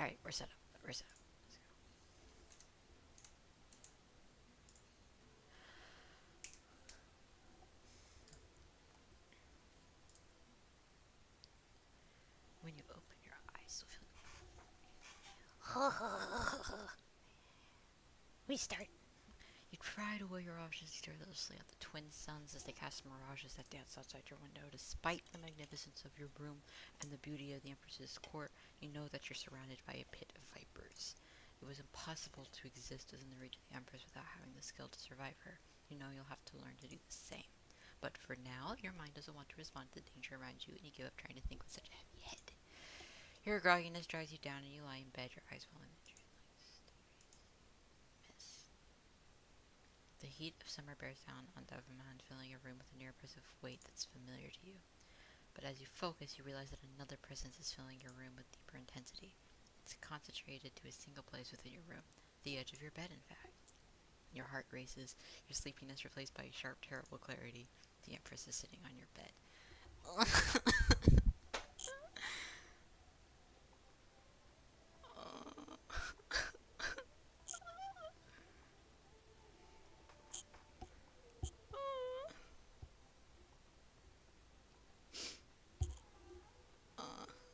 Alright, we're set up. We're set up. When you open your eyes, you'll feel. Restart. You cried away your options, tirelessly at the twin suns as they cast mirages that danced outside your window. Despite the magnificence of your room and the beauty of the Empress's court, you know that you're surrounded by a pit of vipers. It was impossible to exist within the reach of the Empress without having the skill to survive her. You know you'll have to learn to do the same. But for now, your mind doesn't want to respond to the danger around you, and you give up trying to think with such a heavy head. Your grogginess drives you down, and you lie in bed, your eyes falling. The heat of summer bears down on Doverman, filling your room with a near oppressive weight that's familiar to you. But as you focus, you realize that another presence is filling your room with deeper intensity. It's concentrated to a single place within your room, the edge of your bed, in fact. Your heart races, your sleepiness replaced by a sharp, terrible clarity. The Empress is sitting on your bed.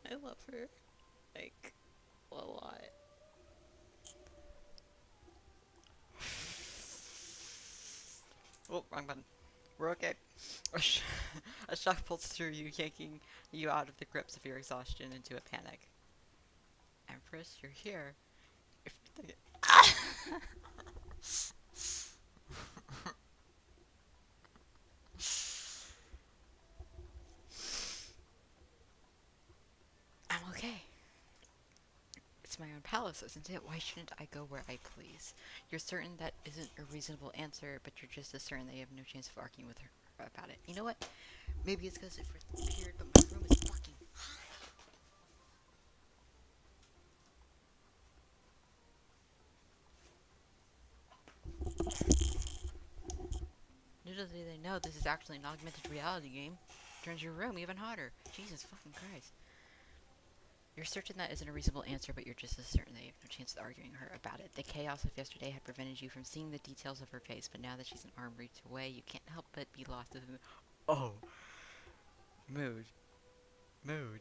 I love her, like, a lot. Oh, wrong button. We're okay. A shock pulses through you, yanking you out of the grips of your exhaustion into a panic. Empress, you're here. I'm okay. It's my own palace, isn't it? Why shouldn't I go where I please? You're certain that isn't a reasonable answer, but you're just as certain that you have no chance of arguing with her about it. You know what? Maybe it's because it appeared, but my room is fucking hot. Little do they know this is actually an augmented reality game. Turns your room even hotter. Jesus fucking Christ. You're certain that isn't a reasonable answer, but you're just as certain that you have no chance of arguing her about it. The chaos of yesterday had prevented you from seeing the details of her face, but now that she's an arm reach away, you can't help but be lost in the... Oh. Mood. Mood.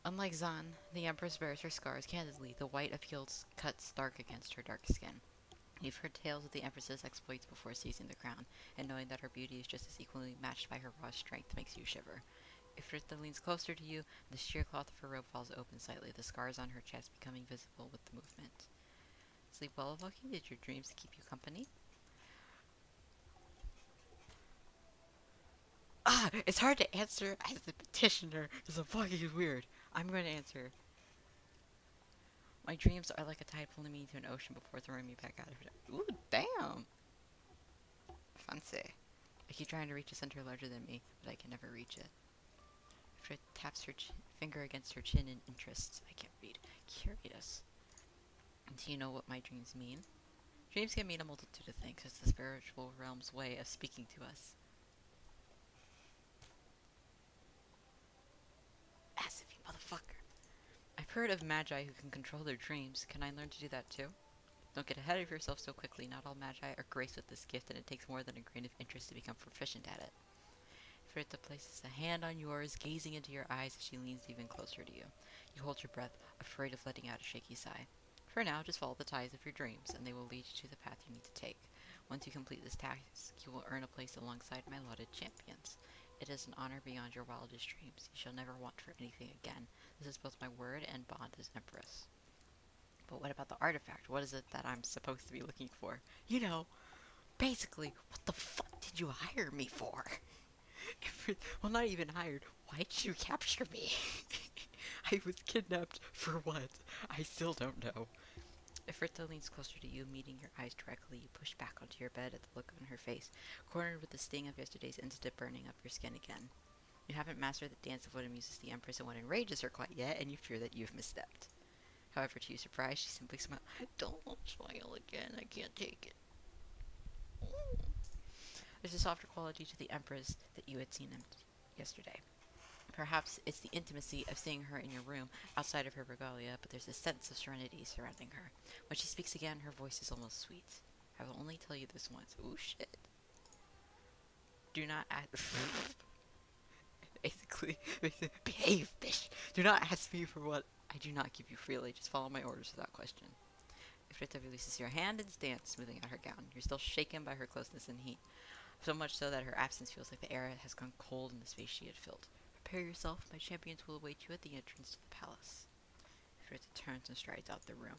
Unlike Zan, the Empress bears her scars candidly, the white appeals cut stark against her dark skin. You've heard tales of the Empress's exploits before seizing the crown, and knowing that her beauty is just as equally matched by her raw strength makes you shiver. Ifritha leans closer to you, and the sheer cloth of her robe falls open slightly, the scars on her chest becoming visible with the movement. Sleep well, Loki? Did your dreams keep you company? It's hard to answer as the petitioner. It's fucking weird. I'm going to answer. My dreams are like a tide pulling me into an ocean before throwing me back out of it. Ooh, damn! Fancy. I keep trying to reach a center larger than me, but I can never reach it. Frit taps her finger against her chin in interest. I can't read. Curious. Do you know what my dreams mean? Dreams can mean a multitude of things. It's the spiritual realm's way of speaking to us. As if you motherfucker. I've heard of magi who can control their dreams. Can I learn to do that too? Don't get ahead of yourself so quickly. Not all magi are graced with this gift, and it takes more than a grain of interest to become proficient at it. Frita places a hand on yours, gazing into your eyes as she leans even closer to you. You hold your breath, afraid of letting out a shaky sigh. For now, just follow the ties of your dreams, and they will lead you to the path you need to take. Once you complete this task, you will earn a place alongside my lauded champions. It is an honor beyond your wildest dreams. You shall never want for anything again. This is both my word and bond as Empress. But what about the artifact? What is it that I'm supposed to be looking for? You know, basically, what the fuck did you hire me for? Well, not even hired. Why did you capture me? I was kidnapped for what? I still don't know. Ifritha leans closer to you, meeting your eyes directly. You push back onto your bed at the look on her face, cornered with the sting of yesterday's incident burning up your skin again. You haven't mastered the dance of what amuses the Empress and what enrages her quite yet, and you fear that you've misstepped. However, to your surprise, she simply smiles. Don't smile again. I can't take it. There's a softer quality to the Empress that you had seen yesterday. Perhaps it's the intimacy of seeing her in your room outside of her regalia, but there's a sense of serenity surrounding her. When she speaks again, her voice is almost sweet. I will only tell you this once. Ooh, shit. Do not ask. Basically, behave, bitch. Do not ask me for what I do not give you freely. Just follow my orders without question. Ifrita releases your hand and stands, smoothing out her gown. You're still shaken by her closeness and heat. So much so that her absence feels like the air has gone cold in the space she had filled. Prepare yourself. My champions will await you at the entrance to the palace. Ifrita turns and strides out the room.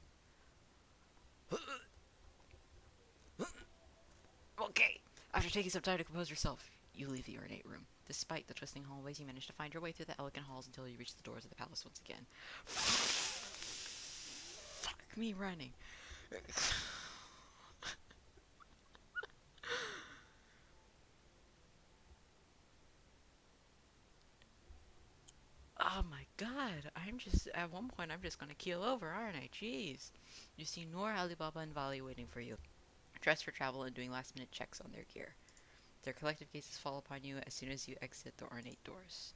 Okay. After taking some time to compose yourself, you leave the ornate room. Despite the twisting hallways, you manage to find your way through the elegant halls until you reach the doors of the palace once again. Fuck me running. Oh my god, at one point I'm just gonna keel over, aren't I? Jeez. You see Noor, Alibaba, and Vali waiting for you, dressed for travel and doing last minute checks on their gear. Their collective gazes fall upon you as soon as you exit the ornate doors.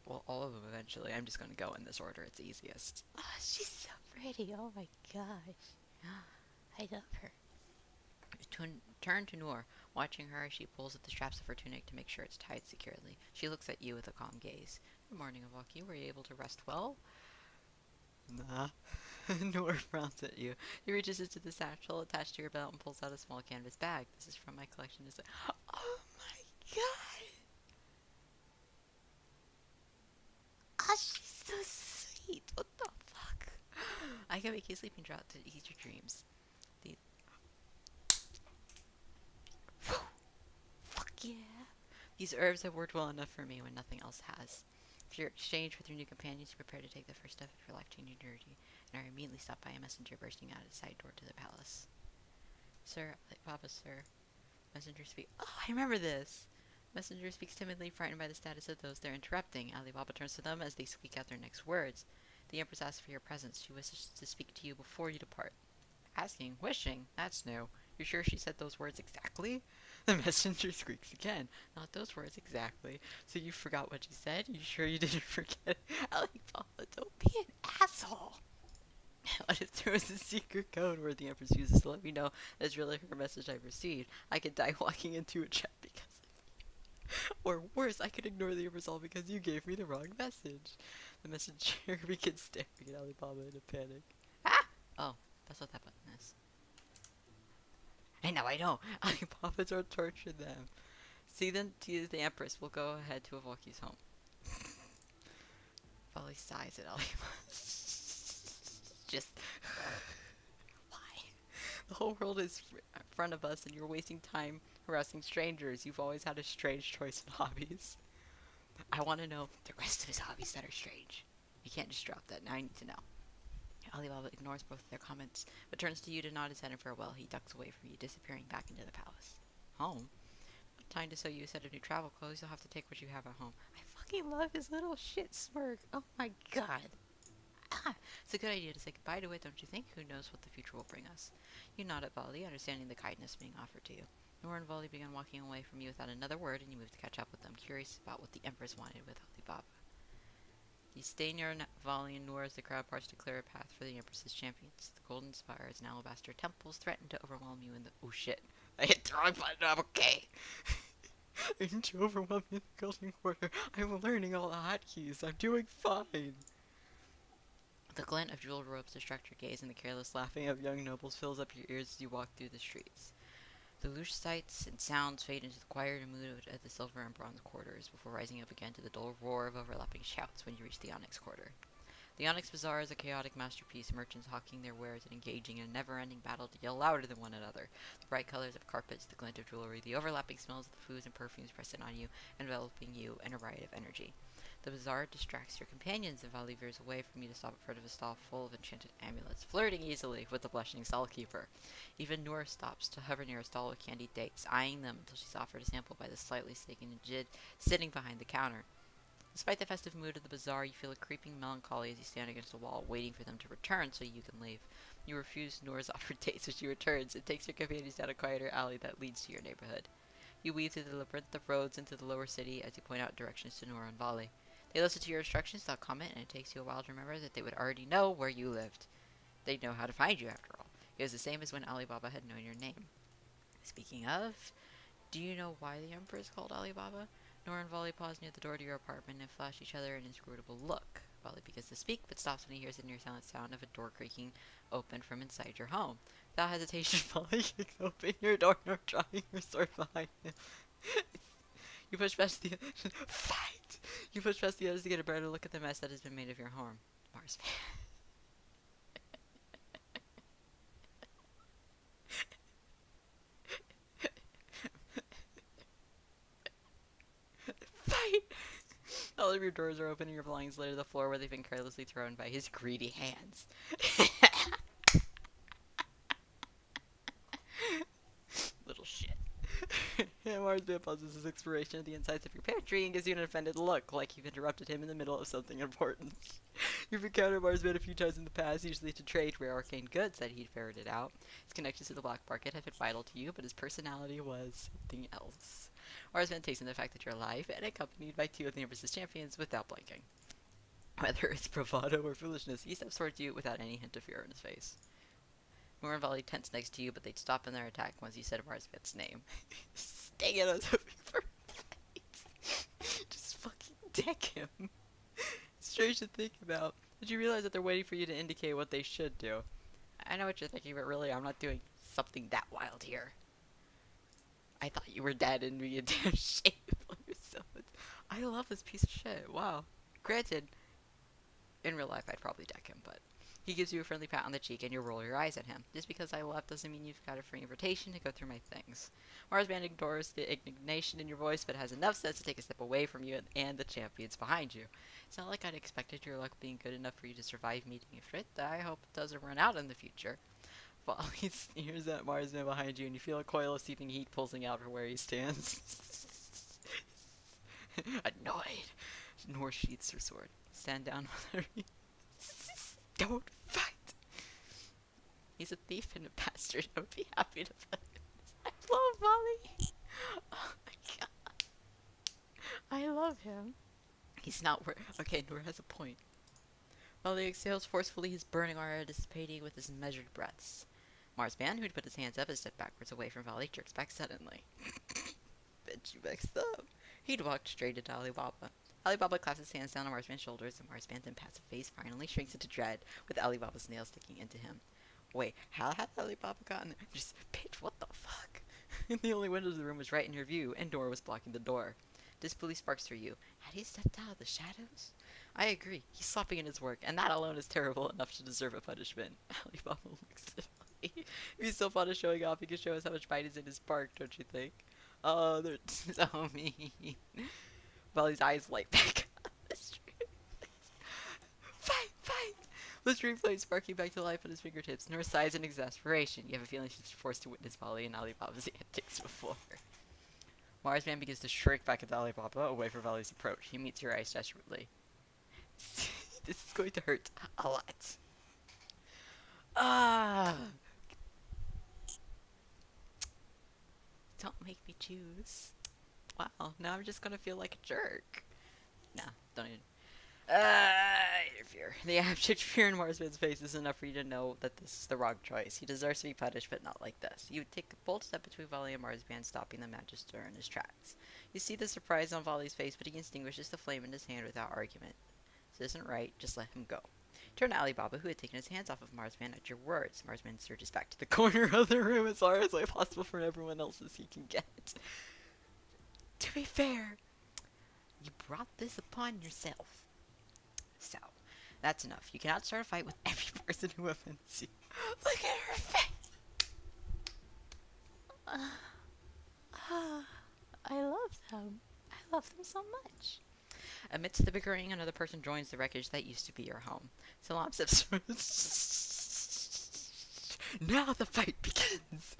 Well, all of them eventually. I'm just gonna go in this order, it's easiest. Oh, she's so pretty. Oh my gosh. I love her. Turn to Noor, watching her as she pulls at the straps of her tunic to make sure it's tied securely. She looks at you with a calm gaze. Good morning, Avaki. Were you able to rest well? Nah. Noor frowns at you. He reaches into the satchel attached to your belt and pulls out a small canvas bag. This is from my collection. Oh my god! Oh, she's so sweet. What the fuck? I can make you a sleeping draught to ease your dreams. Fuck yeah. These herbs have worked well enough for me when nothing else has. For your exchange with your new companions, you prepare to take the first step of your life-changing journey, and are immediately stopped by a messenger bursting out a side door to the palace. Sir, Papa, sir. Messenger speaks. Oh, I remember this! Messenger speaks timidly, frightened by the status of those they're interrupting. Ali Baba turns to them as they squeak out their next words. The Empress asks for your presence. She wishes to speak to you before you depart. Asking? Wishing? That's new. You sure she said those words exactly? The messenger squeaks again. Not those words exactly. So you forgot what she said? You sure you didn't forget? Ali Baba, don't be an asshole! What if there was a secret code word the Empress uses to let me know that's really her message I've received? I could die walking into a trap because of you. Or worse, I could ignore the Empress all because you gave me the wrong message. The messenger begins staring at Alibaba in a panic. Ah! Oh, that's what that button is. I know. Alibaba's are torture them. See them to the Empress. We'll go ahead to Avoki's home. Folly sighs at Alibaba. Just why? The whole world is in front of us and you're wasting time harassing strangers. You've always had a strange choice in hobbies. I want to know the rest of his hobbies that are strange. You can't just drop that. Now I need to know. Alibaba ignores both their comments, but turns to you to nod his head in farewell. He ducks away from you, disappearing back into the palace. Home? Time to sew you a set of new travel clothes. You'll have to take what you have at home. I fucking love his little shit smirk. Oh my god. It's a good idea to say goodbye to it, don't you think? Who knows what the future will bring us? You nod at Vali, understanding the kindness being offered to you. Noor and Vali began walking away from you without another word, and you moved to catch up with them, curious about what the Empress wanted with Alibaba. You stay near Vali and Noor as the crowd parts to clear a path for the Empress's champions. The golden spires and alabaster temples threaten to overwhelm you in the— oh shit, I hit the wrong button, I'm okay! Ain't you overwhelmed in the golden quarter? I'm learning all the hotkeys, I'm doing fine! The glint of jeweled robes distracts your gaze, and the careless laughing of young nobles fills up your ears as you walk through the streets. The louche sights and sounds fade into the quieter mood of the silver and bronze quarters, before rising up again to the dull roar of overlapping shouts when you reach the Onyx Quarter. The Onyx Bazaar is a chaotic masterpiece, merchants hawking their wares and engaging in a never-ending battle to yell louder than one another. The bright colors of carpets, the glint of jewelry, the overlapping smells of the foods and perfumes pressing on you, enveloping you in a riot of energy. The bazaar distracts your companions, and Vali veers away from you to stop in front of a stall full of enchanted amulets, flirting easily with the blushing stallkeeper. Even Noor stops to hover near a stall with candied dates, eyeing them until she's offered a sample by the slightly shaken Nnjid sitting behind the counter. Despite the festive mood of the bazaar, you feel a creeping melancholy as you stand against the wall, waiting for them to return so you can leave. You refuse Noor's offered dates when she returns and takes your companions down a quieter alley that leads to your neighborhood. You weave through the labyrinth of roads into the lower city as you point out directions to Nora and Valley. They listen to your instructions without comment, and it takes you a while to remember that they would already know where you lived. They'd know how to find you, after all. It was the same as when Alibaba had known your name. Speaking of, do you know why the Emperor is called Alibaba? Nora and Volley pause near the door to your apartment and flash each other an inscrutable look. Volley begins to speak, but stops when he hears the near silent sound of a door creaking open from inside your home. Without hesitation, Volley kicks open your door, nor drawing your sword behind him. You push past the fight. You push past the others to get a better look at the mess that has been made of your home. Mars. Fight! All of your doors are open and your belongings litter the floor where they've been carelessly thrown by his greedy hands. Little shit. Marsman pauses his exploration of the insides of your pantry and gives you an offended look, like you've interrupted him in the middle of something important. You've encountered Marsman a few times in the past, usually to trade rare arcane goods that he'd ferreted out. His connections to the black market have been vital to you, but his personality was something else. Marsman takes in the fact that you're alive and accompanied by two of the Empress's champions without blinking. Whether it's bravado or foolishness, he steps towards you without any hint of fear in his face. Nora and Volley tense next to you, but they'd stop in their attack once you said Marsman's name. Dang it, I was hoping for just fucking deck him. Strange to think about. Did you realize that they're waiting for you to indicate what they should do? I know what you're thinking, but really, I'm not doing something that wild here. I thought you were dead and be a damn shame. I love this piece of shit. Wow. Granted, in real life, I'd probably deck him, but he gives you a friendly pat on the cheek and you roll your eyes at him. Just because I left doesn't mean you've got a free invitation to go through my things. Marsman ignores the indignation in your voice, but has enough sense to take a step away from you and the champions behind you. It's not like I'd expected your luck being good enough for you to survive meeting Ifrit. I hope it doesn't run out in the future. Volley sneers at Marsman behind you, and you feel a coil of seeping heat pulsing out from where he stands. Annoyed, Nor sheathes her sword. Stand down with her. Don't fight! He's a thief and a bastard. I would be happy to fight. I love Volley. Oh my god. I love him. He's not worth. Okay, Nor has a point. Volley exhales forcefully, his burning aura dissipating with his measured breaths. Marsman, who'd put his hands up, a step backwards away from Volley, jerks back suddenly. Bet you mixed up. He'd walked straight into Alibaba. Alibaba claps his hands down on Marsman's shoulders, and Marsman's impassive face finally shrinks into dread, with Alibaba's nails sticking into him. Wait, how had Alibaba gotten there? Just, bitch, what the fuck? The only window of the room was right in your view, and Nora was blocking the door. Disbelief sparks through you. Had he stepped out of the shadows? I agree. He's sloppy in his work, and that alone is terrible enough to deserve a punishment. Alibaba looks at Volley. If he's so fond of showing off, he can show us how much bite is in his bark, don't you think? Oh, they're so mean. Volley's eyes light back up. Fight, fight! The string flames sparking back to life on his fingertips. Nora sighs in exasperation. You have a feeling she's forced to witness Volley and Alibaba's antics before. Marsman begins to shrink back at Alibaba, away from Volley's approach. He meets your eyes desperately. This is going to hurt a lot. Ah! Don't make me choose. Wow, now I'm just gonna feel like a jerk. Nah, don't even. Interfere. The abject fear in Marsman's face is enough for you to know that this is the wrong choice. He deserves to be punished, but not like this. You take a bold step between Volley and Marsman, stopping the Magister in his tracks. You see the surprise on Volley's face, but he extinguishes the flame in his hand without argument. This isn't right, just let him go. Turn to Alibaba, who had taken his hands off of Marsman at your words. Marsman surges back to the corner of the room as far as way possible from everyone else as he can get. To be fair, you brought this upon yourself. So, that's enough. You cannot start a fight with every person who offends you. Look at her face! I love them. I love them so much. Amidst the bickering, another person joins the wreckage that used to be your home. Salam steps Now the fight begins!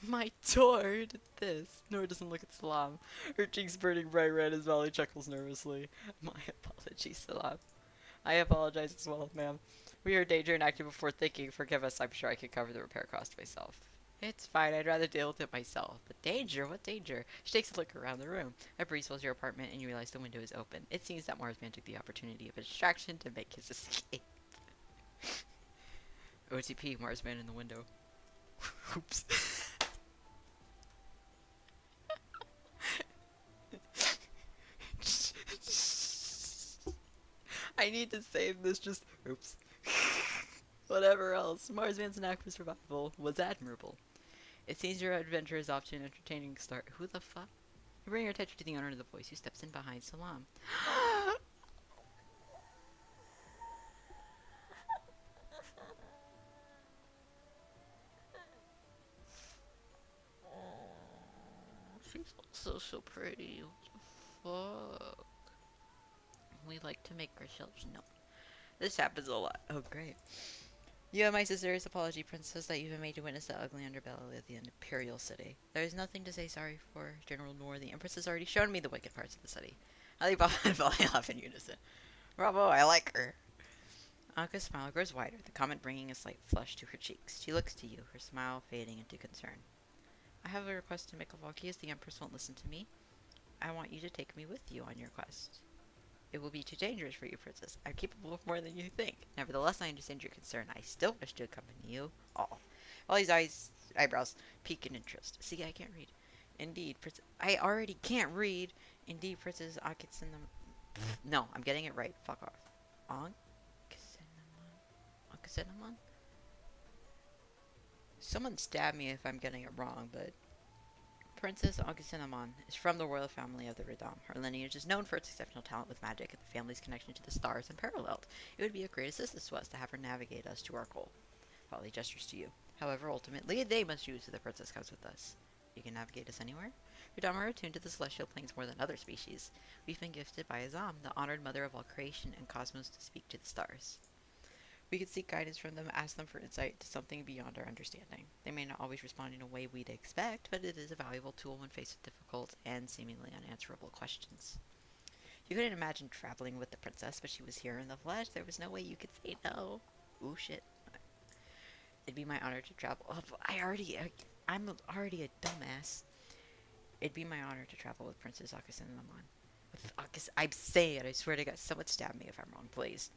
My sword! This. Nora doesn't look at Salam. Her cheeks burning bright red as Volley chuckles nervously. My apologies, Salam. I apologize as well, ma'am. We heard danger and acted before thinking. Forgive us, I'm sure I could cover the repair cost myself. It's fine, I'd rather deal with it myself. But danger? What danger? She takes a look around the room. A breeze fills your apartment and you realize the window is open. It seems that Marsman took the opportunity of a distraction to make his escape. OTP, Marsman in the window. Oops. I need to save this, just oops. Whatever else, Marsman's knack for survival was admirable. It seems your adventure is off to an entertaining start. Who the fuck? You bring your attention to the owner of the voice who steps in behind Salam. She's also so pretty. What the fuck? We like to make ourselves known. This happens a lot. Oh, great. You and my sincerest apology, Princess, that you've been made to witness the ugly underbelly of the Imperial City. There is nothing to say sorry for, General Noor. The Empress has already shown me the wicked parts of the city. Alibaba and Vali laugh in unison. Bravo, I like her. Anka's smile grows wider, the comment bringing a slight flush to her cheeks. She looks to you, her smile fading into concern. I have a request to make, Valky, as the Empress won't listen to me. I want you to take me with you on your quest. It will be too dangerous for you, Princess. I'm capable of more than you think. Nevertheless, I understand your concern. I still wish to accompany you all. Vali's eyebrows peak in interest. See, I can't read. Indeed, Princess. I already can't read. Indeed, Princess Akitsunam. No, I'm getting it right. Fuck off. Ankh-Cinnamon? Someone stab me if I'm getting it wrong, but Princess Ankh-Cinnamon is from the royal family of the Redam. Her lineage is known for its exceptional talent with magic and the family's connection to the stars unparalleled. It would be a great assistance to us to have her navigate us to our goal. Folly gestures to you. However, ultimately, they must choose who the princess comes with us. You can navigate us anywhere? Redam are attuned to the celestial planes more than other species. We've been gifted by Azam, the honored mother of all creation and cosmos, to speak to the stars. We can seek guidance from them, ask them for insight to something beyond our understanding. They may not always respond in a way we'd expect, but it is a valuable tool when faced with difficult and seemingly unanswerable questions. You couldn't imagine traveling with the princess, but she was here in the flesh. There was no way you could say no. Ooh, shit. It'd be my honor to travel. Oh, I'm already a dumbass. It'd be my honor to travel with Princess Ankh-Cinnamon. I'm saying it. I swear to God, someone stab me if I'm wrong, please.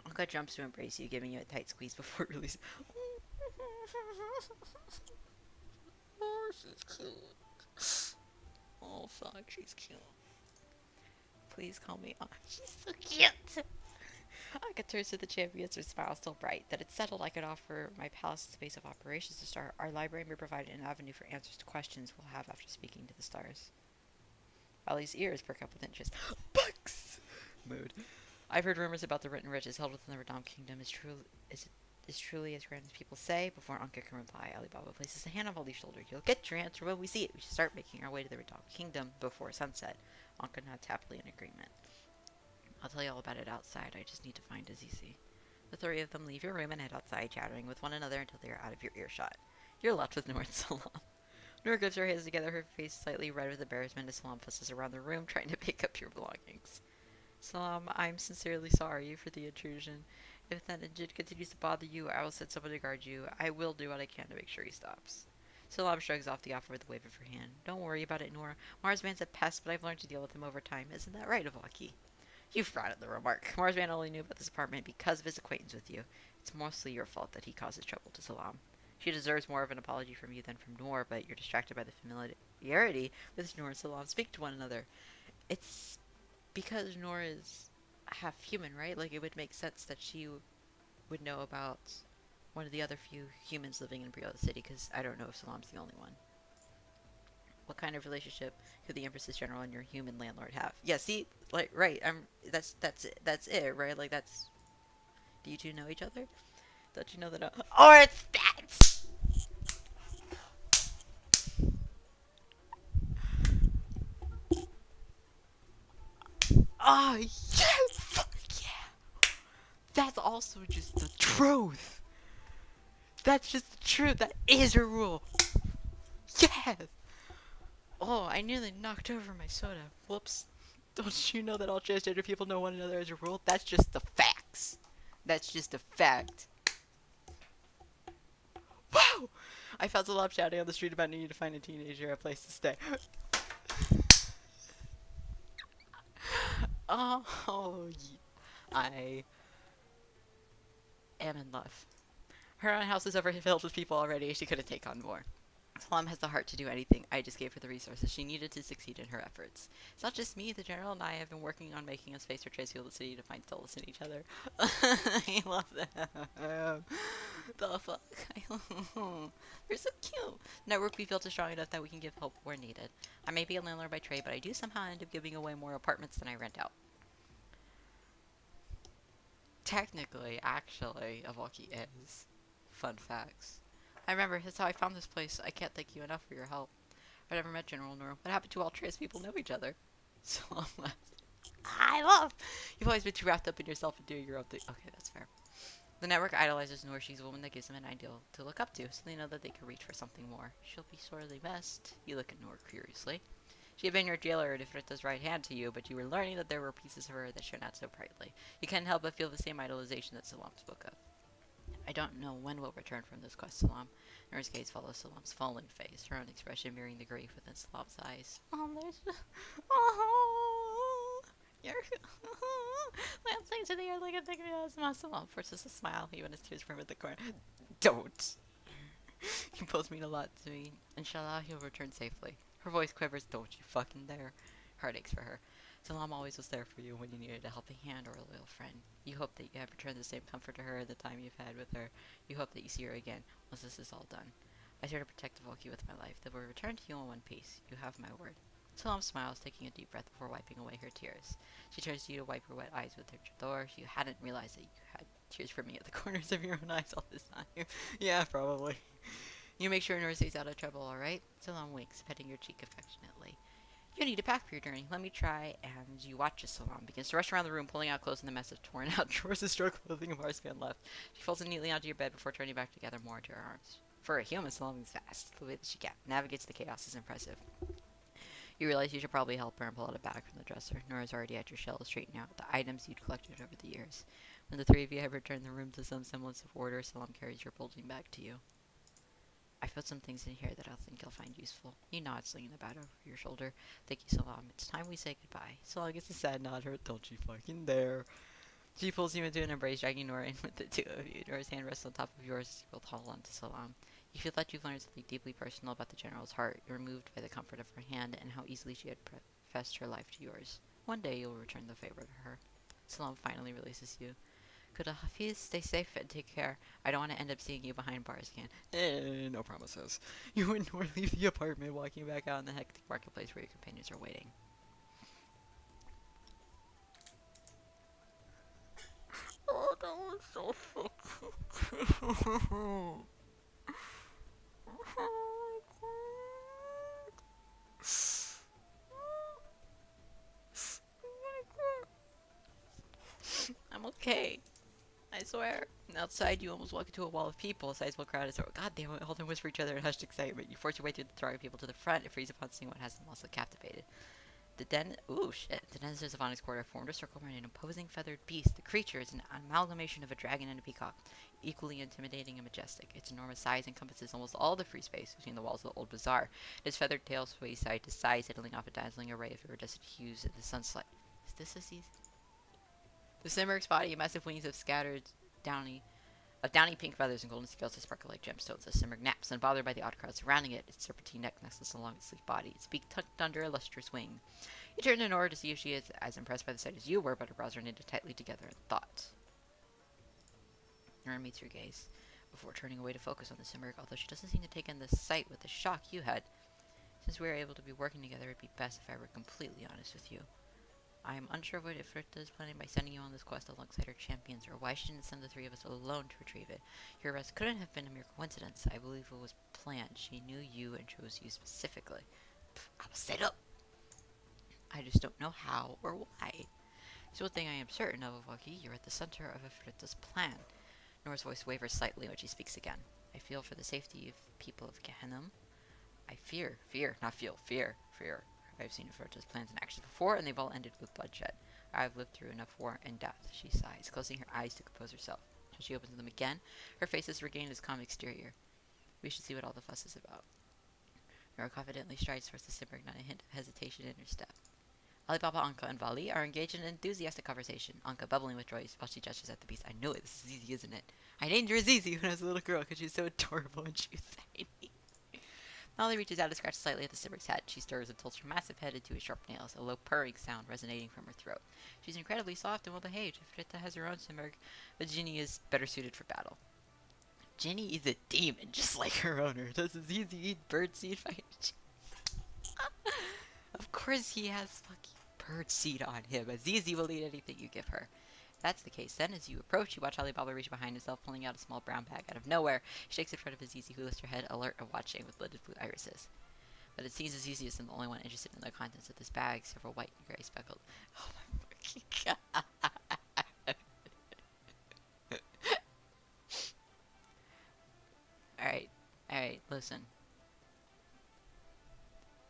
Anka jumps to embrace you, giving you a tight squeeze before releasing. Oh, she's cute. Oh, fuck, she's cute. Please call me on. She's so cute. Anka turns to the champions, her smile still bright. That it's settled, I could offer my palace space of operations to start. Our library may provide an avenue for answers to questions we'll have after speaking to the stars. Ali's ears perk up with interest. Books! Mood. I've heard rumors about the written riches held within the Redam Kingdom is truly as grand as people say. Before Anka can reply, Alibaba places a hand on Vali's shoulder. You'll get your answer when we see it. We should start making our way to the Redam Kingdom before sunset. Anka nods happily in agreement. I'll tell you all about it outside. I just need to find Azizi. The three of them leave your room and head outside, chattering with one another until they are out of your earshot. You're left with Noor and Salam. Noor grips her hands together, her face slightly red with embarrassment as Salam fusses around the room, trying to pick up your belongings. Salam, I'm sincerely sorry for the intrusion. If that Nnjid continues to bother you, I will send someone to guard you. I will do what I can to make sure he stops. Salam shrugs off the offer with a wave of her hand. Don't worry about it, Noor. Marsman's a pest, but I've learned to deal with him over time. Isn't that right, Avaki? You frown at the remark. Marsman only knew about this apartment because of his acquaintance with you. It's mostly your fault that he causes trouble to Salam. She deserves more of an apology from you than from Noor, but you're distracted by the familiarity with Noor and Salam speak to one another. It's because Noor is half human, right? Like, it would make sense that she would know about one of the other few humans living in Brielle City, because I don't know if Salam's the only one. What kind of relationship could the Empress's general and your human landlord have? Yeah, see? Like, right, that's it, right? Like, that's... Do you two know each other? Don't you know that... Or it's that! Oh, yes! Fuck yeah! That's also just the truth! That's just the truth! That is a rule! Yes! Oh, I nearly knocked over my soda. Whoops. Don't you know that all transgender people know one another as a rule? That's just the facts. That's just a fact. Wow! I found Salam shouting on the street about needing to find a teenager a place to stay. Oh, I am in love. Her own house is overfilled with people already. She couldn't take on more. Salam has the heart to do anything. I just gave her the resources she needed to succeed in her efforts. It's not just me. The General and I have been working on making a space for Tracefield City to find solace in each other. I love them. The fuck? They're so cute. Network we built is strong enough that we can give help where needed. I may be a landlord by trade, but I do somehow end up giving away more apartments than I rent out. Technically, actually, Avoki is. Fun facts. I remember, that's how I found this place. I can't thank you enough for your help. I never met General Nor. What happened to all trans people know each other? So I love. You've always been too wrapped up in yourself and doing your own thing. Okay, that's fair. The network idolizes Noor. She's a woman that gives them an ideal to look up to, so they know that they can reach for something more. She'll be sorely missed. You look at Noor curiously. She had been your jailer and Ifrita's right hand to you, but you were learning that there were pieces of her that shone out so brightly. You can't help but feel the same idolization that Salam spoke of. I don't know when we'll return from this quest, Salam. Noor's gaze follows Salam's fallen face, her own expression mirroring the grief within Salam's eyes. Oh, there's... Oh, you're... Lancing to the air like a thing of Salam forces a smile, even as tears brim at the corner. Don't! You both mean a lot to me. Inshallah, he'll return safely. Her voice quivers. Don't you fucking dare. Heart aches for her. Salam always was there for you when you needed a helping hand or a loyal friend. You hope that you have returned the same comfort to her the time you've had with her. You hope that you see her again once this is all done. I swear to protect Avoki with my life, that will return to you in one piece. You have my word. Salam smiles, taking a deep breath before wiping away her tears. She turns to you to wipe her wet eyes with her chador. You hadn't realized that you had tears brimming at the corners of your own eyes all this time. Yeah, probably. You make sure Noor stays out of trouble, alright? Salam winks, petting your cheek affectionately. You need a pack for your journey. Let me try. And you watch as Salam begins to rush around the room, pulling out clothes in the mess of torn out drawers and straw clothing of Arspan left. She falls in neatly onto your bed before turning back to gather more into her arms. For a human, Salam is fast. The way that she navigates the chaos is impressive. You realize you should probably help her and pull out a bag from the dresser. Nora's already at your shelves, straightening out the items you'd collected over the years. When the three of you have returned the room to some semblance of order, Salam carries your bulging bag to you. I put some things in here that I think you'll find useful. You nod, slinging the bag over your shoulder. Thank you, Salam. It's time we say goodbye. Salam gets a sad nod. Her, don't you fucking dare. She pulls you into an embrace, dragging Nora in with the two of you. Nora's hand rests on top of yours as you both hold on to Salam. You feel that you've learned something deeply personal about the General's heart. You're moved by the comfort of her hand and how easily she had professed her life to yours. One day you'll return the favor to her. Salam finally releases you. Could a Hafiz stay safe and take care? I don't want to end up seeing you behind bars again. No promises. You and Nor leave the apartment, walking back out in the hectic marketplace where your companions are waiting. Oh, that was so fucking I'm okay. I swear. Outside, you almost walk into a wall of people. A sizable crowd is over. God damn it, all them whisper each other in hushed excitement. You force your way through the throng of people to the front and freeze upon seeing what has them also captivated. The denizens of Onyx Quarter formed a circle around an imposing feathered beast. The creature is an amalgamation of a dragon and a peacock, equally intimidating and majestic. Its enormous size encompasses almost all the free space between the walls of the old bazaar. Its feathered tail sways side to side, settling off a dazzling array of iridescent hues in the sunlight. Is this a season? The Simurg's body, massive wings of scattered downy pink feathers and golden scales that sparkle like gemstones. The Simurg naps, unbothered by the odd crowd surrounding it, its serpentine neck nestled along its sleek body, its beak tucked under a lustrous wing. You turn to Nora to see if she is as impressed by the sight as you were, but her brows are knitted tightly together in thought. Nora meets your gaze, before turning away to focus on the Simurg, although she doesn't seem to take in the sight with the shock you had. Since we are able to be working together, it'd be best if I were completely honest with you. I am unsure what Ifrita is planning by sending you on this quest alongside her champions, or why she didn't send the three of us alone to retrieve it. Your arrest couldn't have been a mere coincidence. I believe it was planned. She knew you and chose you specifically. I was set up. I just don't know how or why. There's one thing I am certain of, Avoki. You're at the center of Ifrita's plan. Nora's voice wavers slightly when she speaks again. I feel for the safety of the people of Gehennam. I fear. I've seen Ifrita's plans in action before, and they've all ended with bloodshed. I've lived through enough war and death, she sighs, closing her eyes to compose herself. As she opens them again, her face has regained its calm exterior. We should see what all the fuss is about. Nora confidently strides towards the Simmer, not a hint of hesitation in her step. Alibaba, Anka, and Vali are engaged in an enthusiastic conversation, Anka bubbling with joy while she gestures at the beast. I knew it, this is Zizi, isn't it? I named her Zizi when I was a little girl because she was so adorable and she was tiny. Molly reaches out to scratch slightly at the Simmer's head. She stirs and tilts her massive head into his sharp nails, a low purring sound resonating from her throat. She's incredibly soft and well-behaved. Fritta has her own Simmer, but Ginny is better suited for battle. Ginny is a demon, just like her owner. Does Zizi eat birdseed by Of course he has fucking birdseed on him. Zizi will eat anything you give her. If that's the case, then as you approach, you watch Alibaba reach behind himself, pulling out a small brown bag out of nowhere. He shakes in front of Zizi, who lifts her head, alert and watching with lidded blue irises. But it seems Zizi isn't the only one interested in the contents of this bag, several white and gray speckled. Oh my fucking god. Alright, listen.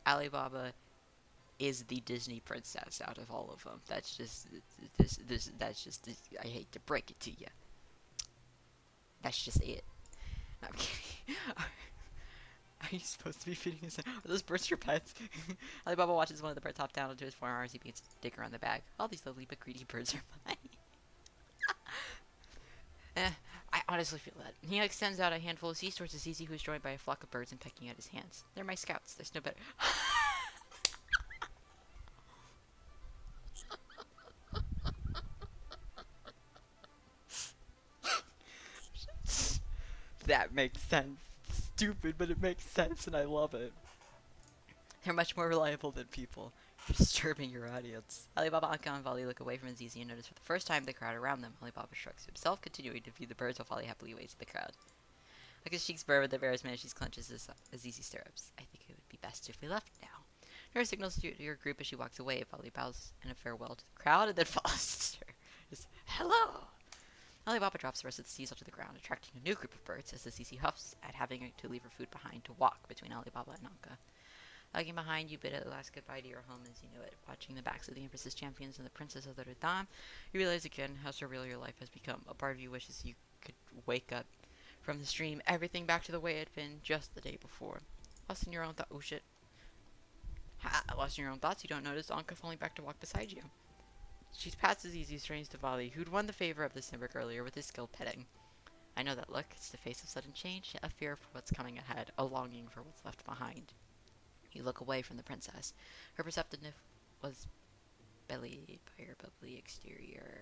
Alibaba is the Disney princess out of all of them. That's just I hate to break it to you. That's just it. No, I'm kidding. Are you supposed to be feeding his? Are those birds your pets? Alibaba watches one of the birds hop down onto his forearm as he begins to dig around the bag. All these lovely but greedy birds are mine. I honestly feel that. He extends out a handful of seeds towards Zizi, who is joined by a flock of birds and pecking at his hands. They're my scouts. There's no better. That makes sense. It's stupid, but it makes sense, and I love it. They're much more reliable than people. You're disturbing your audience. Alibaba, Anka, and Vali look away from Zizi and notice for the first time the crowd around them. Alibaba shrugs himself, continuing to view the birds while Vali happily waves at the crowd. Like his cheeks burn with embarrassment as she clenches his Zizi stirrups. I think it would be best if we left now. Nora signals to your group as she walks away. Vali bows in a farewell to the crowd and then follows her. Just, hello! Alibaba drops the rest of the seeds onto the ground, attracting a new group of birds as the Zizi huffs at having to leave her food behind to walk between Alibaba and Anka. Lagging behind, you bid a last goodbye to your home as you know it. Watching the backs of the Empress's champions and the Princess of the Redam, you realize again how surreal your life has become. A part of you wishes you could wake up from the stream, everything back to the way it had been just the day before. Lost in your own oh shit. Lost in your own thoughts, you don't notice Anka falling back to walk beside you. She passes easy strains to Vali, who'd won the favor of the Simbrick earlier with his skilled petting. I know that look. It's the face of sudden change, a fear for what's coming ahead, a longing for what's left behind. You look away from the princess. Her perceptiveness was bellied by her bubbly exterior.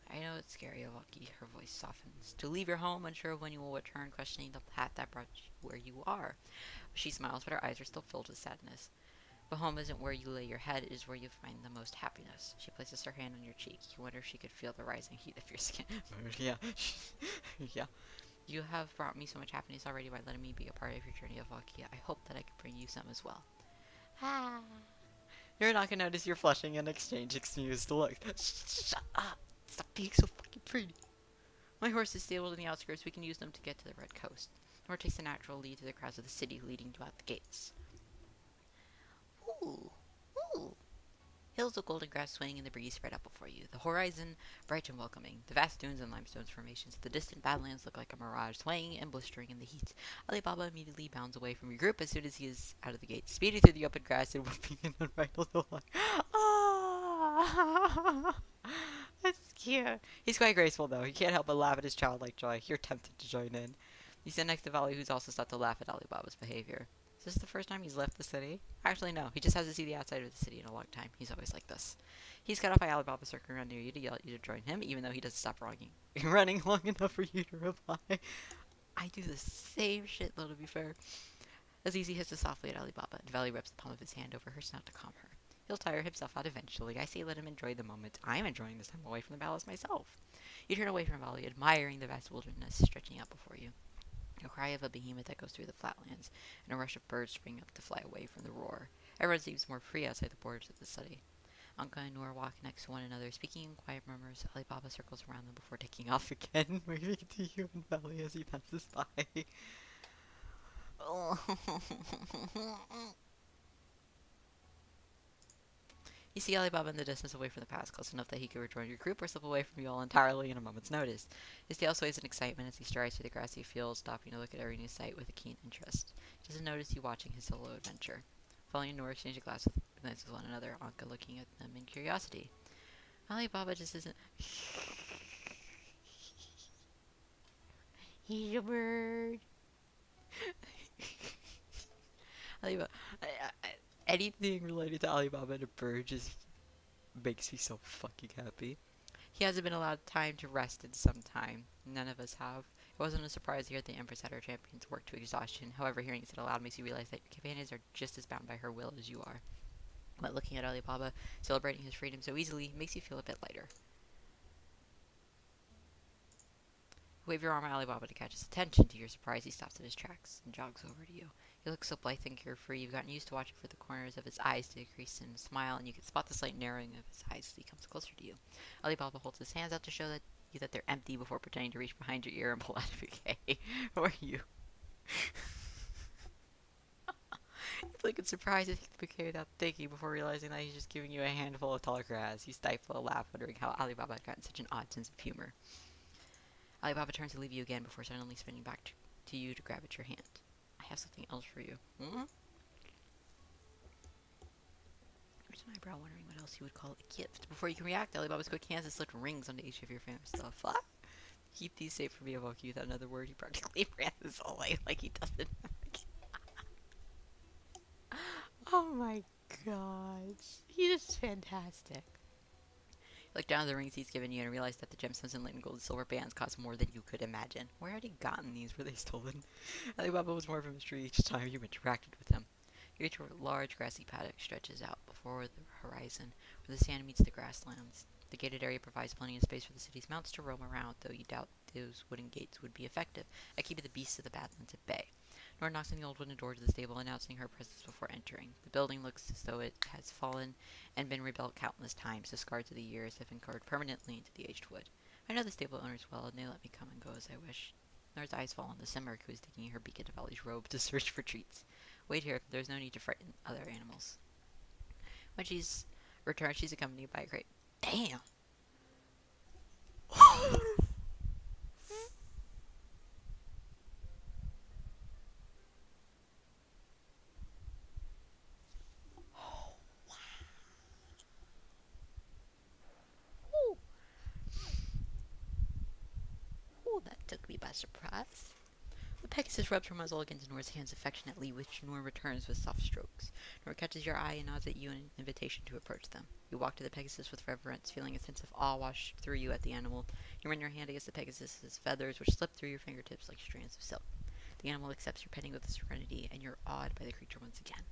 I know it's scary, Avaki. Her voice softens. To leave your home, unsure of when you will return, questioning the path that brought you where you are. She smiles, but her eyes are still filled with sadness. But home isn't where you lay your head, it is where you find the most happiness. She places her hand on your cheek. You wonder if she could feel the rising heat of your skin. Yeah. Yeah. You have brought me so much happiness already by letting me be a part of your journey of Vakia. I hope that I can bring you some as well. Ah. You're not gonna notice you're flushing and exchange excused look. Shut up! Stop being so fucking pretty. My horse is stabled in the outskirts. We can use them to get to the Red Coast. Or takes the natural lead to the crowds of the city, leading you out the gates. Ooh, ooh. Hills of golden grass swaying in the breeze spread out before you. The horizon, bright and welcoming. The vast dunes and limestone formations of the distant badlands look like a mirage, swaying and blistering in the heat. Alibaba immediately bounds away from your group as soon as he is out of the gate, speeding through the open grass and whooping an unbridled delight. Ah, that's cute. He's quite graceful, though. He can't help but laugh at his childlike joy. You're tempted to join in. You stand next to Vali, who's also stopped to laugh at Alibaba's behavior. Is this the first time he's left the city? Actually, no. He just hasn't seen the outside of the city in a long time. He's always like this. He's cut off by Alibaba circling around near you to yell at you to join him, even though he doesn't stop running long enough for you to reply. I do the same shit, though, to be fair. Azizi hisses softly at Alibaba, and Valley rips the palm of his hand over her snout to calm her. He'll tire himself out eventually. I say let him enjoy the moment. I'm enjoying this time away from the palace myself. You turn away from Valley, admiring the vast wilderness stretching out before you. A cry of a behemoth echoes through the flatlands, and a rush of birds spring up to fly away from the roar. Everyone seems more free outside the borders of the city. Anka and Noor walk next to one another, speaking in quiet murmurs. Alibaba circles around them before taking off again, waving to you and Valley as he passes by. You see Alibaba in the distance away from the pass, close enough that he could rejoin your group or slip away from you all entirely in a moment's notice. His tail sways in excitement as he strides through the grassy fields, stopping to look at every new sight with a keen interest. He doesn't notice you watching his solo adventure. Following Nor exchange a glance with one another, Anka looking at them in curiosity. Alibaba just isn't. He's a bird. Alibaba, anything related to Alibaba and a bird just makes me so fucking happy. He hasn't been allowed time to rest in some time. None of us have. It wasn't a surprise to hear the Empress had her champions work to exhaustion. However, hearing it said aloud makes you realize that your companions are just as bound by her will as you are. But looking at Alibaba, celebrating his freedom so easily, makes you feel a bit lighter. Wave your arm at Alibaba to catch his attention. To your surprise, he stops in his tracks and jogs over to you. He looks so blithe and carefree, you've gotten used to watching for the corners of his eyes to increase in a smile, and you can spot the slight narrowing of his eyes as he comes closer to you. Alibaba holds his hands out to show you that they're empty before pretending to reach behind your ear and pull out a bouquet for you. You blink in surprise and take the bouquet without thinking before realizing that he's just giving you a handful of tall grass. You stifle a laugh, wondering how Alibaba had gotten such an odd sense of humor. Alibaba turns to leave you again before suddenly spinning back to you to grab at your hand. I have something else for you. There's an eyebrow wondering what else you would call a gift. Before you can react, Alibaba's quick hands have slipped rings onto each of your famous stuff. What? Keep these safe from me, evoke you without another word. He practically ran this away like he doesn't. Oh my god. He is fantastic. Look down at the rings he's given you and realize that the gemstones and gold and silver bands cost more than you could imagine. Where had he gotten these? Were they stolen? Alibaba was more of a mystery each time you interacted with him. You reach a large grassy paddock stretches out before the horizon, where the sand meets the grasslands. The gated area provides plenty of space for the city's mounts to roam around, though you doubt those wooden gates would be effective at keeping the beasts of the Badlands at bay. Nora knocks on the old wooden door to the stable, announcing her presence before entering. The building looks as though it has fallen and been rebuilt countless times. The scars of the years have been carved permanently into the aged wood. I know the stable owners well, and they let me come and go as I wish. Nora's eyes fall on the Simurgh, who is digging her beak into Valley's robe to search for treats. Wait here, there's no need to frighten other animals. When she's returned, she's accompanied by a crate. Damn! Oh, that took me by surprise. The Pegasus rubs her muzzle against Nora's hands affectionately, which Nora returns with soft strokes. Nora catches your eye and nods at you in an invitation to approach them. You walk to the Pegasus with reverence, feeling a sense of awe wash through you at the animal. You run your hand against the Pegasus's feathers, which slip through your fingertips like strands of silk. The animal accepts your petting with serenity, and you're awed by the creature once again.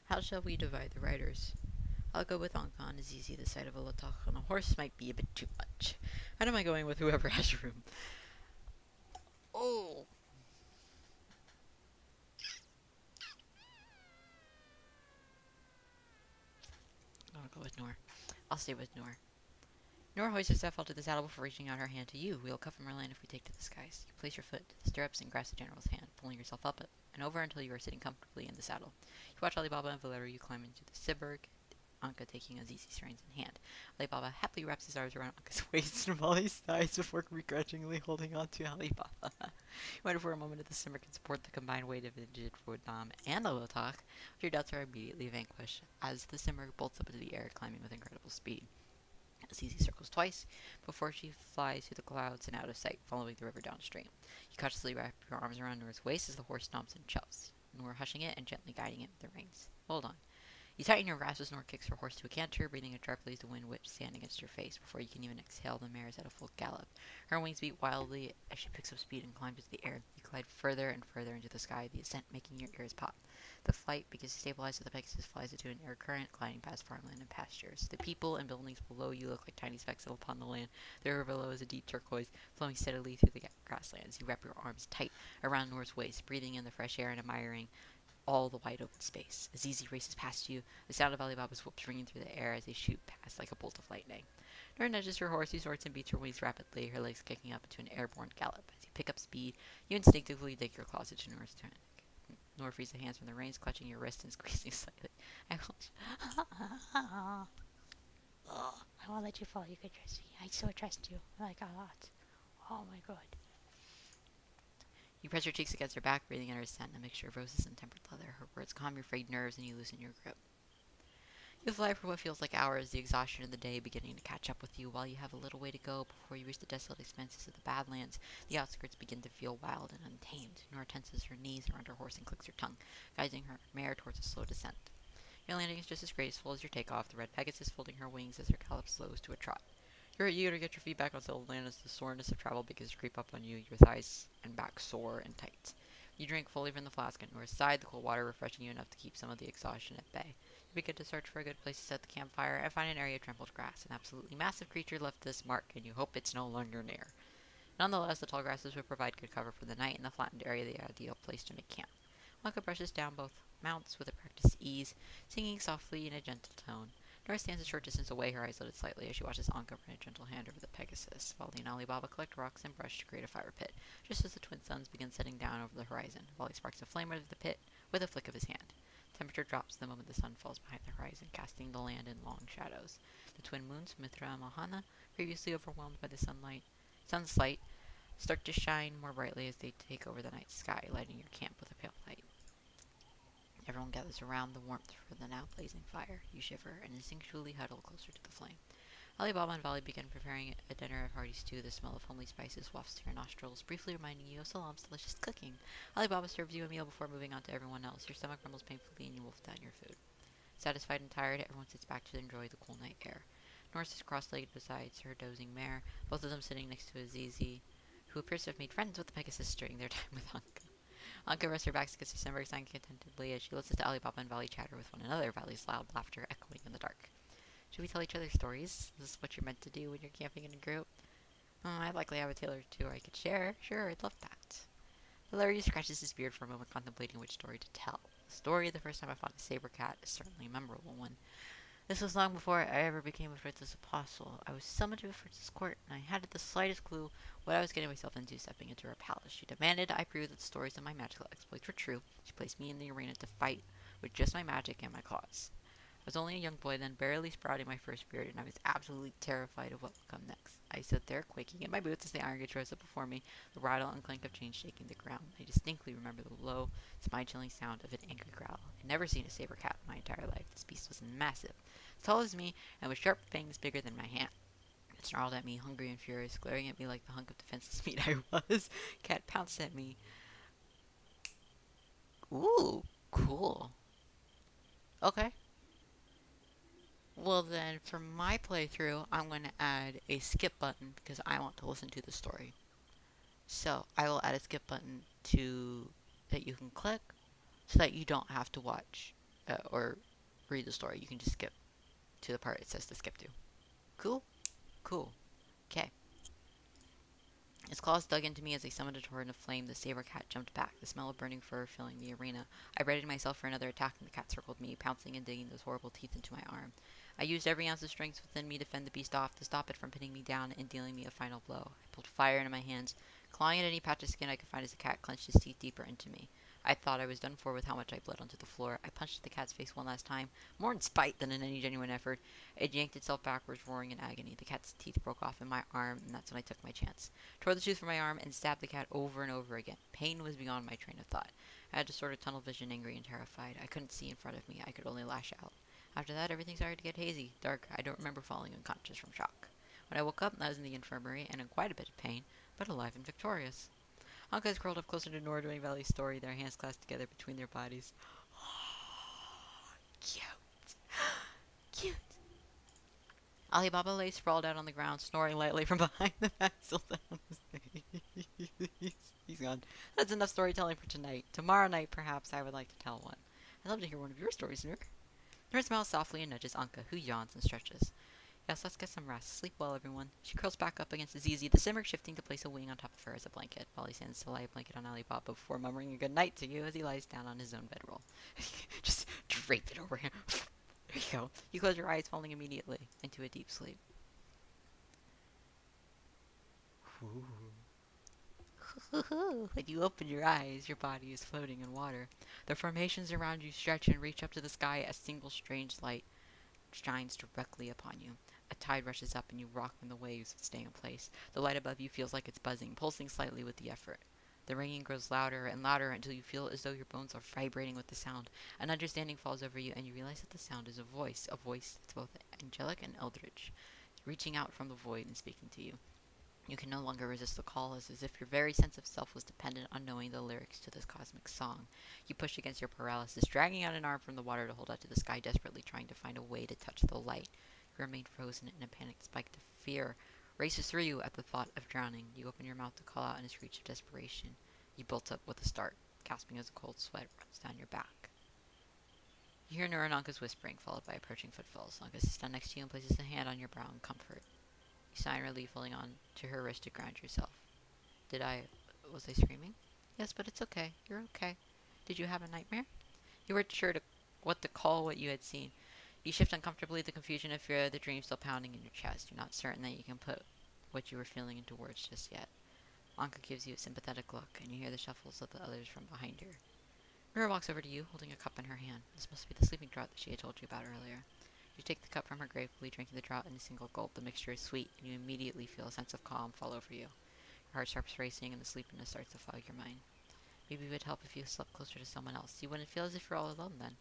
How shall we divide the riders? I'll go with Ankan. It's easy. The sight of a Lotok on a horse might be a bit too much. I don't mind going with whoever has room. Oh! I'll go with Nor. I'll stay with Nor. Nor hoists herself onto the saddle before reaching out her hand to you. We'll cover our land if we take to the skies. You place your foot to the stirrups and grasp the general's hand, pulling yourself up and over until you are sitting comfortably in the saddle. You watch Alibaba and Valerio climb into the Simurgh, Anka taking Azizi's reins in hand. Alibaba happily wraps his arms around Anka's waist and Molly's thighs before begrudgingly holding on to Alibaba. You wonder for a moment if the Simurgh can support the combined weight of Nnjid, Rodam, and the Lotok, but your doubts are immediately vanquished as the Simurgh bolts up into the air, climbing with incredible speed. Azizi circles twice before she flies through the clouds and out of sight, following the river downstream. You cautiously wrap your arms around Nora's waist as the horse stomps and chuffs, Nora hushing it and gently guiding it with the reins. Hold on. You tighten your grasp as Nora kicks her horse to a canter, breathing it sharply as the wind whips sand against your face. Before you can even exhale, the mare is at a full gallop. Her wings beat wildly as she picks up speed and climbs into the air. You glide further and further into the sky, the ascent making your ears pop. The flight, because you stabilize the Pegasus, flies into an air current, gliding past farmland and pastures. The people and buildings below you look like tiny specks upon the land. The river below is a deep turquoise, flowing steadily through the grasslands. You wrap your arms tight around Nora's waist, breathing in the fresh air and admiring all the wide open space. Azizi races past you, the sound of Alibaba's whoops ringing through the air as they shoot past like a bolt of lightning. Nora nudges her horse, who snorts and beats her wings rapidly, her legs kicking up into an airborne gallop. As you pick up speed, you instinctively dig your claws into Nora's tunic. Nor frees the hands from the reins, clutching your wrist and squeezing slightly. I will. I won't let you fall. You can trust me. I so trust you. Like a lot. Oh my god. You press your cheeks against her back, breathing in her scent, a mixture of roses and tempered leather. Her words calm your frayed nerves, and you loosen your grip. You fly for what feels like hours, the exhaustion of the day beginning to catch up with you. While you have a little way to go before you reach the desolate expanses of the Badlands, the outskirts begin to feel wild and untamed. Nora tenses her knees around her horse and clicks her tongue, guiding her mare towards a slow descent. Your landing is just as graceful as your takeoff, the red Pegasus folding her wings as her gallop slows to a trot. You're eager to get your feet back on settled land as the soreness of travel begins to creep up on you, your thighs and back sore and tight. You drink fully from the flask and Nora's side, the cold water refreshing you enough to keep some of the exhaustion at bay. You begin to search for a good place to set the campfire and find an area of trampled grass. An absolutely massive creature left this mark, and you hope it's no longer near. Nonetheless, the tall grasses would provide good cover for the night, and the flattened area the ideal place to make camp. Wonka brushes down both mounts with a practiced ease, singing softly in a gentle tone. Nora stands a short distance away, her eyes lidded slightly as she watches Anka run a gentle hand over the Pegasus, while Lee and Alibaba collect rocks and brush to create a fire pit, just as the twin suns begin setting down over the horizon. Wally sparks a flame out of the pit with a flick of his hand. Temperature drops the moment the sun falls behind the horizon, casting the land in long shadows. The twin moons, Mithra and Mohana, previously overwhelmed by the sun's light, start to shine more brightly as they take over the night sky, lighting your camp with a pale light. Everyone gathers around the warmth for the now blazing fire. You shiver and instinctually huddle closer to the flame. Alibaba and Vali begin preparing a dinner of hearty stew. The smell of homely spices wafts to your nostrils, briefly reminding you of Salam's delicious cooking. Alibaba serves you a meal before moving on to everyone else. Your stomach rumbles painfully and you wolf down your food. Satisfied and tired, everyone sits back to enjoy the cool night air. Nora sits cross-legged beside her dozing mare, both of them sitting next to Azizi, who appears to have made friends with the Pegasus during their time with Anka. Anka rests her back against her stomach, sighing contentedly as she listens to Alibaba and Vali chatter with one another, Vali's loud laughter echoing in the dark. Should we tell each other stories? Is this what you're meant to do when you're camping in a group? I'd likely have a tale or two I could share. Sure, I'd love that. Larry scratches his beard for a moment, contemplating which story to tell. The story of the first time I fought a saber cat is certainly a memorable one. This was long before I ever became a Fritz's apostle. I was summoned to a Fritz's court, and I hadn't the slightest clue what I was getting myself into stepping into her palace. She demanded I prove that the stories of my magical exploits were true. She placed me in the arena to fight with just my magic and my claws. I was only a young boy then, barely sprouting my first beard, and I was absolutely terrified of what would come next. I stood there, quaking in my boots as the iron gate rose up before me, the rattle and clank of chains shaking the ground. I distinctly remember the low, spine-chilling sound of an angry growl. I'd never seen a saber cat in my entire life. This beast was massive, as tall as me, and with sharp fangs bigger than my hand. It snarled at me, hungry and furious, glaring at me like the hunk of defenseless meat I was. Cat pounced at me. Ooh, cool. Okay. Well then, for my playthrough, I'm going to add a skip button because I want to listen to the story. So, I will add a skip button that you can click so that you don't have to watch or read the story. You can just skip to the part it says to skip to. Cool? Cool. Okay. Its claws dug into me as they summoned a torrent of flame. The saber cat jumped back, the smell of burning fur filling the arena. I readied myself for another attack, and the cat circled me, pouncing and digging those horrible teeth into my arm. I used every ounce of strength within me to fend the beast off, to stop it from pinning me down and dealing me a final blow. I pulled fire into my hands, clawing at any patch of skin I could find as the cat clenched his teeth deeper into me. I thought I was done for with how much I bled onto the floor. I punched the cat's face one last time, more in spite than in any genuine effort. It yanked itself backwards, roaring in agony. The cat's teeth broke off in my arm, and that's when I took my chance. Tore the tooth from my arm and stabbed the cat over and over again. Pain was beyond my train of thought. I had to sort of tunnel vision, angry and terrified. I couldn't see in front of me. I could only lash out. After that, everything started to get hazy, dark. I don't remember falling unconscious from shock. When I woke up, I was in the infirmary and in quite a bit of pain, but alive and victorious. Anka is curled up closer to Nora during Valley's story, their hands clasped together between their bodies. Cute. Cute. Alibaba lay sprawled out on the ground, snoring lightly from behind the axle down. He's gone. That's enough storytelling for tonight. Tomorrow night, perhaps, I would like to tell one. I'd love to hear one of your stories, Noor. Nora smiles softly and nudges Anka, who yawns and stretches. Yes, let's get some rest. Sleep well, everyone. She curls back up against Azizi, the simmer shifting to place a wing on top of her as a blanket. Wally stands to lay a blanket on Alibaba before murmuring a good night to you as he lies down on his own bedroll. Just drape it over him. There you go. You close your eyes, falling immediately into a deep sleep. Ooh. When you open your eyes, your body is floating in water. The formations around you stretch and reach up to the sky. A single strange light shines directly upon you. A tide rushes up and you rock when the waves stay in place. The light above you feels like it's buzzing, pulsing slightly with the effort. The ringing grows louder and louder until you feel as though your bones are vibrating with the sound. An understanding falls over you and you realize that the sound is a voice that's both angelic and eldritch, reaching out from the void and speaking to you. You can no longer resist the call, as if your very sense of self was dependent on knowing the lyrics to this cosmic song. You push against your paralysis, dragging out an arm from the water to hold out to the sky, desperately trying to find a way to touch the light. You remain frozen in a panic spike of fear races through you at the thought of drowning. You open your mouth to call out in a screech of desperation. You bolt up with a start, gasping as a cold sweat runs down your back. You hear Nurananka's whispering, followed by approaching footfalls. Anka sits down next to you and places a hand on your brow in comfort. You sigh in relief, holding on to her wrist to ground yourself. Was I screaming? Yes, but it's okay. You're okay. Did you have a nightmare? You weren't sure what to call what you had seen. You shift uncomfortably, the confusion of fear, the dream still pounding in your chest. You're not certain that you can put what you were feeling into words just yet. Anka gives you a sympathetic look, and you hear the shuffles of the others from behind her. Mira walks over to you, holding a cup in her hand. This must be the sleeping draught that she had told you about earlier. You take the cup from her gratefully, drinking the draught in a single gulp. The mixture is sweet, and you immediately feel a sense of calm fall over you. Your heart starts racing, and the sleepiness starts to fog your mind. Maybe it would help if you slept closer to someone else. You wouldn't feel as if you're all alone then.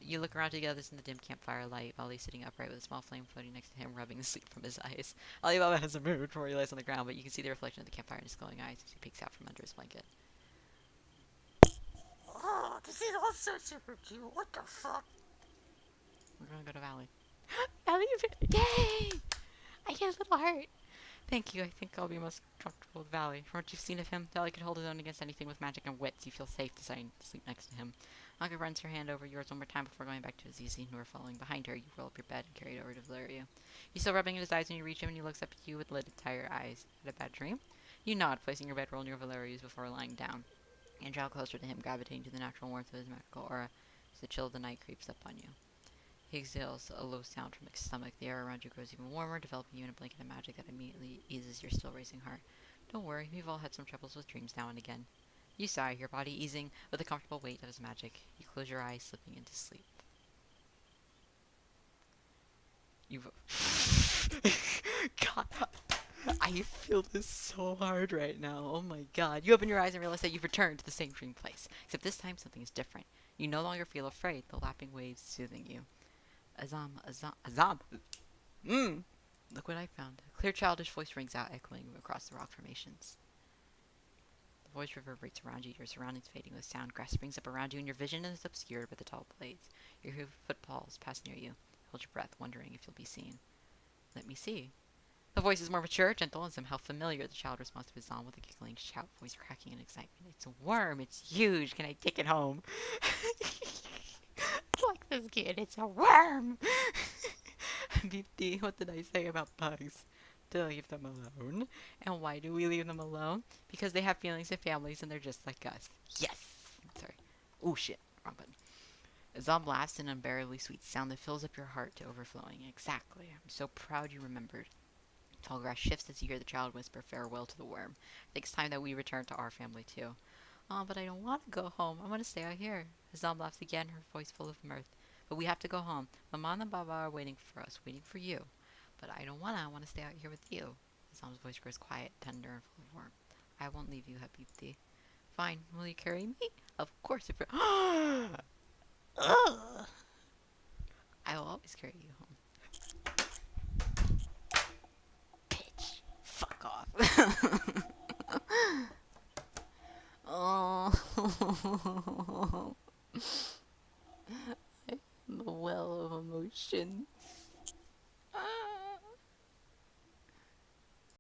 You look around together in the dim campfire light, Ollie sitting upright with a small flame floating next to him, rubbing the sleep from his eyes. Alibaba hasn't moved before he lies on the ground, but you can see the reflection of the campfire in his glowing eyes as he peeks out from under his blanket. Oh, this is all so super cute. What the fuck? We're gonna go to Valley. Yay! I get a little heart. Thank you. I think I'll be most comfortable with Valley. From what you've seen of him, Valley could hold his own against anything with magic and wits. You feel safe deciding to sleep next to him. Anka runs her hand over yours one more time before going back to Azizi, who are following behind her. You roll up your bed and carry it over to Valeria. He's still rubbing at his eyes when you reach him, and he looks up at you with lidded, tired eyes. Had a bad dream? You nod, placing your bedroll near Valeria's before lying down. You draw closer to him, gravitating to the natural warmth of his magical aura as the chill of the night creeps up on you. He exhales a low sound from his stomach. The air around you grows even warmer, developing you in a blanket of magic that immediately eases your still racing heart. Don't worry, we've all had some troubles with dreams now and again. You sigh, your body easing with the comfortable weight of his magic. You close your eyes, slipping into sleep. God, I feel this so hard right now. Oh my god. You open your eyes and realize that you've returned to the same dream place. Except this time something is different. You no longer feel afraid, the lapping waves soothing you. Azam. Look what I found. A clear childish voice rings out, echoing across the rock formations. The voice reverberates around you, your surroundings fading with sound. Grass springs up around you, and your vision is obscured by the tall blades. You hear footfalls pass near you. Hold your breath, wondering if you'll be seen. Let me see. The voice is more mature, gentle, and somehow familiar. The child responds to Azam with a giggling shout, voice cracking in excitement. It's a worm. It's huge. Can I take it home? Like this kid, it's a worm. Beepty, what did I say about bugs? To leave them alone. And why do we leave them alone? Because they have feelings and families and they're just like us. Yes! Sorry. Oh shit. Wrong button. Azam laughs an unbearably sweet sound that fills up your heart to overflowing. Exactly. I'm so proud you remembered. Tall grass shifts as you hear the child whisper farewell to the worm. I think it's time that we return to our family too. Oh, but I don't want to go home. I want to stay out here. Azam laughs again, her voice full of mirth. But we have to go home. Mama and Baba are waiting for us, waiting for you. But I don't wanna. I want to stay out here with you. Azam's voice grows quiet, tender, and full of warmth. I won't leave you, Habibti. Fine. Will you carry me? Of course. If you're... Ugh. I will always carry you home. Bitch. Fuck off. Oh. I'm a well of emotions.